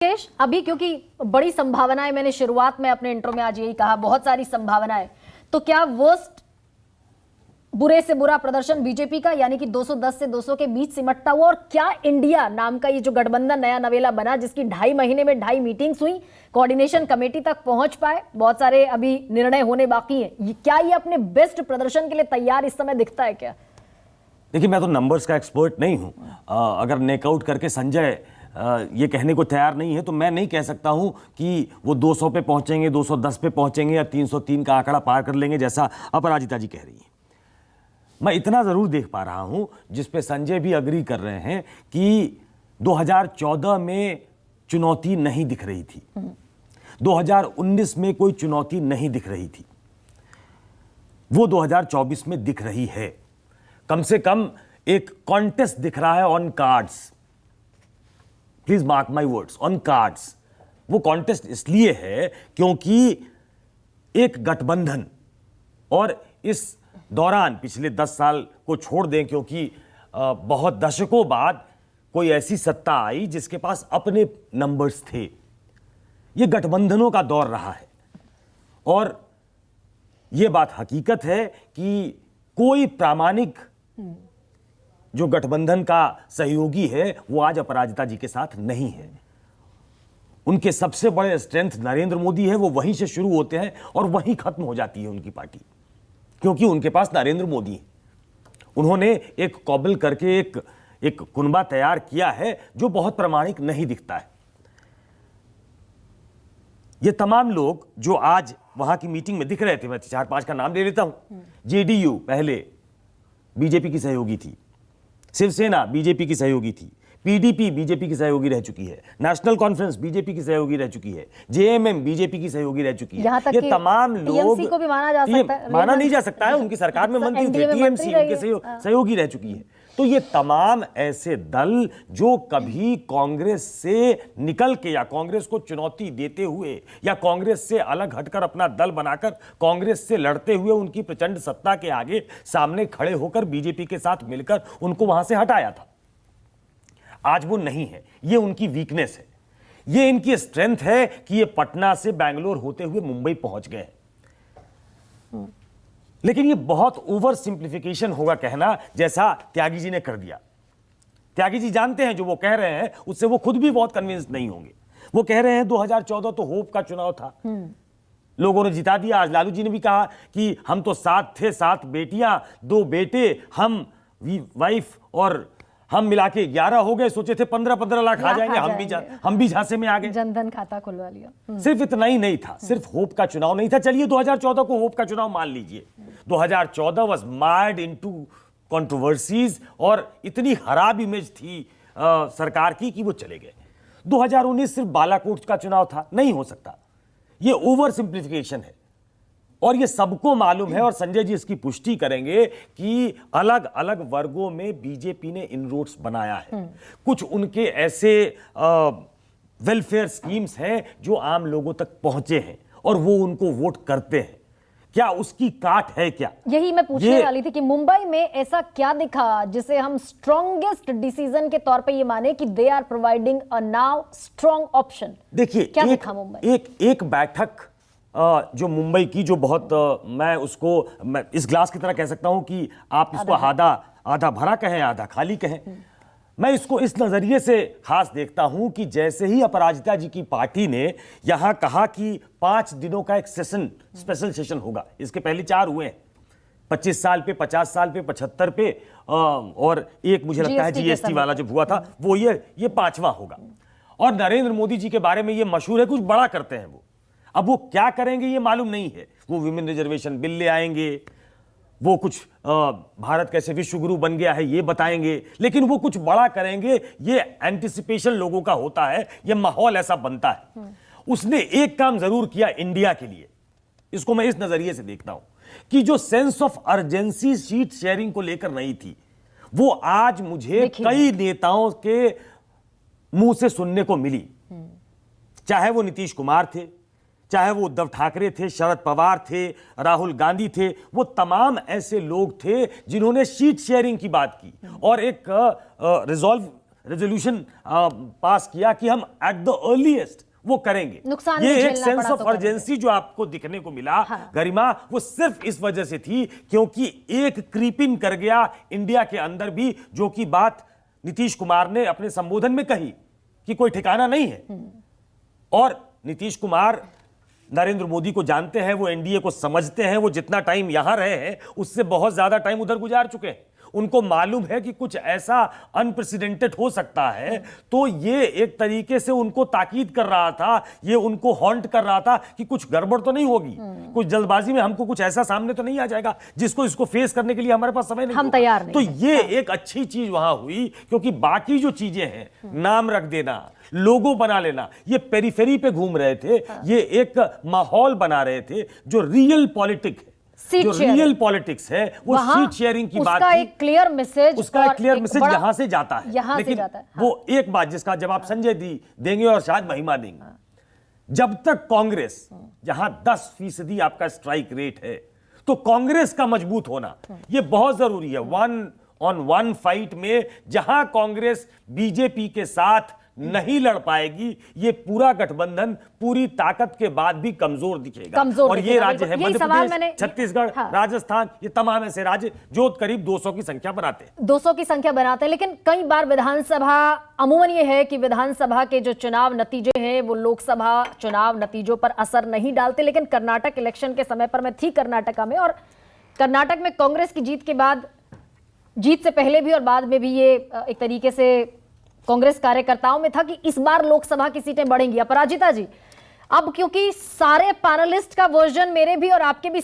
केश, अभी क्योंकि बड़ी संभावनाएं, मैंने शुरुआत में अपने इंट्रो में आज यही कहा, बहुत सारी संभावनाएं, तो क्या वर्स्ट बुरे से बुरा प्रदर्शन बीजेपी का यानी कि 210 से 200 के बीच सिमटता हुआ, और क्या इंडिया नाम का ये जो गठबंधन नया नवेला बना, जिसकी 2.5 महीने में 2.5 मीटिंग्स हुई, कोऑर्डिनेशन कमेटी तक पहुंच पाए, बहुत सारे अभी निर्णय होने बाकी हैं, क्या ये अपने बेस्ट प्रदर्शन के लिए तैयार इस समय दिखता है क्या? देखिए, मैं तो नंबर्स का एक्सपर्ट नहीं हूं। अगर नेकआउट करके संजय ये कहने को तैयार नहीं है तो मैं नहीं कह सकता हूं कि वो 200 पे पहुंचेंगे, 210 पे पहुंचेंगे या 303 का आंकड़ा पार कर लेंगे जैसा अपराजिता जी कह रही है। मैं इतना जरूर देख पा रहा हूं, जिस पे संजय भी अग्री कर रहे हैं, कि 2014 में चुनौती नहीं दिख रही थी, 2019 में कोई चुनौती नहीं दिख रही थी, वो 2024 में दिख रही है। कम से कम एक कॉन्टेस्ट दिख रहा है on cards. Please mark my words, on cards. वो कॉन्टेस्ट इसलिए है क्योंकि एक गठबंधन, और इस दौरान पिछले 10 साल को छोड़ दें, क्योंकि बहुत दशकों बाद कोई ऐसी सत्ता आई जिसके पास अपने नंबर्स थे। ये गठबंधनों का दौर रहा है, और यह बात हकीकत है कि कोई प्रामाणिक जो गठबंधन का सहयोगी है वो आज अपराजिता जी के साथ नहीं है। उनके सबसे बड़े स्ट्रेंथ नरेंद्र मोदी है, वो वहीं से शुरू होते हैं और वहीं खत्म हो जाती है उनकी पार्टी, क्योंकि उनके पास नरेंद्र मोदी है। उन्होंने एक कॉबल करके एक कुनबा तैयार किया है जो बहुत प्रामाणिक नहीं दिखता है। ये तमाम लोग जो आज वहां की मीटिंग में दिख रहे थे, मैं 4-5 का नाम ले लेता हूं। जेडीयू पहले बीजेपी की सहयोगी थी, शिवसेना बीजेपी की सहयोगी थी, पीडीपी बीजेपी की सहयोगी रह चुकी है, नेशनल कॉन्फ्रेंस बीजेपी की सहयोगी रह चुकी है, जेएमएम बीजेपी की सहयोगी रह चुकी है। ये तमाम लोग को भी माना जा सकता है, माना नहीं जा सकता है, उनकी सरकार में मंत्री थे, टीएमसी उनके सहयोगी रह चुकी है। तो ये तमाम ऐसे दल जो कभी कांग्रेस से निकल के या कांग्रेस को चुनौती देते हुए या कांग्रेस से अलग हटकर अपना दल बनाकर कांग्रेस से लड़ते हुए उनकी प्रचंड सत्ता के आगे सामने खड़े होकर बीजेपी के साथ मिलकर उनको वहां से हटाया था, आज वो नहीं है। ये उनकी वीकनेस है। ये इनकी स्ट्रेंथ है कि ये पटना से बैंगलोर होते हुए मुंबई पहुंच गए। लेकिन ये बहुत ओवर सिंप्लीफिकेशन होगा कहना, जैसा त्यागी जी ने कर दिया। त्यागी जी जानते हैं जो वो कह रहे हैं उससे वो खुद भी बहुत कन्विंस नहीं होंगे। वो कह रहे हैं 2014 तो होप का चुनाव था, लोगों ने जिता दिया। आज लालू जी ने भी कहा कि हम तो 7 थे, 7 बेटियां, 2 बेटे, हम वाइफ और हम मिला के 11 हो गए। सोचे थे 15-15 लाख आ जाएंगे, हम भी झांसे में आ गए, जनधन खाता खुलवा लिया। सिर्फ इतना ही नहीं था, सिर्फ होप का चुनाव नहीं था। चलिए 2014 को होप का चुनाव मान लीजिए। 2014 वाज मार्ड इनटू कंट्रोवर्सीज, और इतनी खराब इमेज थी सरकार की कि वो चले गए। 2019 सिर्फ बालाकोट का चुनाव था, नहीं हो सकता। ये ओवर सिंप्लीफिकेशन है, और ये सबको मालूम है, और संजय जी इसकी पुष्टि करेंगे कि अलग अलग वर्गों में बीजेपी ने इनरोड्स बनाया है। कुछ उनके ऐसे वेलफेयर स्कीम्स हैं जो आम लोगों तक पहुंचे हैं और वो उनको वोट करते हैं। क्या उसकी काट है क्या? यही मैं पूछने वाली थी कि मुंबई में ऐसा क्या दिखा जिसे हम स्ट्रॉन्गेस्ट डिसीजन के तौर पे ये माने कि they are providing a now strong option. देखिए, क्या दिखा मुंबई? एक बैठक जो मुंबई की, जो बहुत मैं इस ग्लास की तरह कह सकता हूं कि आप इसको आधा भरा कहें, आधा खाली कहें। मैं इसको इस नजरिए से खास देखता हूं कि जैसे ही अपराजिता जी की पार्टी ने यहां कहा कि 5 दिनों का एक सेशन, स्पेशल सेशन होगा, इसके पहले 4 हुए हैं, 25 साल पे, 50 साल पे, 75 पे, और एक मुझे लगता है जीएसटी वाला जब हुआ था, वो ये 5वां होगा। और नरेंद्र मोदी जी के बारे में ये मशहूर है, कुछ बड़ा करते हैं वो। अब वो क्या करेंगे ये मालूम नहीं है। वो विमेन रिजर्वेशन बिल ले आएंगे, वो कुछ भारत कैसे विश्व गुरु बन गया है ये बताएंगे, लेकिन वो कुछ बड़ा करेंगे, ये एंटिसिपेशन लोगों का होता है, ये माहौल ऐसा बनता है। उसने एक काम जरूर किया इंडिया के लिए, इसको मैं इस नजरिए से देखता हूं कि जो sense of urgency seat sharing को लेकर नहीं थी, वो आज मुझे कई नेताओं के मुंह से सुनने को मिली। चाहे वो नीतीश कुमार थे, चाहे वो उद्धव ठाकरे थे, शरद पवार थे, राहुल गांधी थे, वो तमाम ऐसे लोग थे जिन्होंने सीट शेयरिंग की बात की और एक रेजोल्यूशन पास किया कि हम एट द अर्लीस्ट वो करेंगे। नुकसान ये भी एक झेलना सेंस पड़ा ऑफ तो करेंगे। अर्जेंसी जो आपको दिखने को मिला, हाँ। गरिमा, वो सिर्फ इस वजह से थी क्योंकि एक क्रीपिंग कर गया इंडिया के अंदर भी, जो कि बात नीतीश कुमार ने अपने संबोधन में कही कि कोई ठिकाना नहीं है। और नीतीश कुमार नरेंद्र मोदी को जानते हैं, वो एनडीए को समझते हैं, वो जितना टाइम यहां रहे हैं उससे बहुत ज्यादा टाइम उधर गुजार चुके हैं। उनको मालूम है कि कुछ ऐसा अनप्रेसिडेंटेड हो सकता है, तो ये एक तरीके से उनको ताकीद कर रहा था, ये उनको हॉन्ट कर रहा था कि कुछ गड़बड़ तो नहीं होगी, कुछ जल्दबाजी में हमको कुछ ऐसा सामने तो नहीं आ जाएगा जिसको इसको फेस करने के लिए हमारे पास समय नहीं हम होगा। तैयार नहीं तो हैं। ये एक अच्छी चीज वहां हुई, क्योंकि बाकी जो चीजें हैं, नाम रख देना, लोगो बना लेना, ये पेरिफेरी पे घूम रहे थे, ये एक माहौल बना रहे थे जो रियल पॉलिटिक्स है, सीट जो शेयरिंग। रियल पॉलिटिक्स है, वो वहां सीट शेयरिंग की बात उसका थी। एक क्लियर मैसेज, उसका एक क्लियर मैसेज बड़ा- यहां से जाता है, यहां से लेकिन जाता है। वो एक बात जिसका जवाब संजय देंगे और शायद महिमा देंगे, जब तक कांग्रेस, जहां 10% आपका स्ट्राइक रेट है, तो कांग्रेस का मजबूत होना ये बहुत जरूरी है। 1-on-1 फाइट में जहां कांग्रेस बीजेपी के साथ नहीं लड़ पाएगी, ये पूरा गठबंधन पूरी ताकत के बाद भी कमजोर दिखेगा। कमजोर और ये दिखेगा, राज्य है बिल्कुल। यही मध्य सवाल प्रदेश, मैंने- छत्तीसगढ़, हाँ। राजस्थान, ये तमाम ऐसे राज्य जो करीब 200 की संख्या बनाते हैं। 200 की संख्या बनाते हैं, लेकिन कई बार विधानसभा, अमूमन ये है कि विधानसभा के जो चुनाव नतीजे हैं वो लोकसभा चुनाव नतीजों पर असर नहीं डालते। लेकिन कर्नाटक इलेक्शन के समय पर मैं थी कर्नाटका में, और कर्नाटक में कांग्रेस की जीत के बाद, जीत से पहले भी और बाद में भी, ये एक तरीके से कांग्रेस कार्यकर्ताओं में था कि इस बार लोकसभा की सीटें बढ़ेंगी। अपराजिता जी, अब क्योंकि सारे पैनलिस्ट का वर्जन, मेरे भी और आपके भी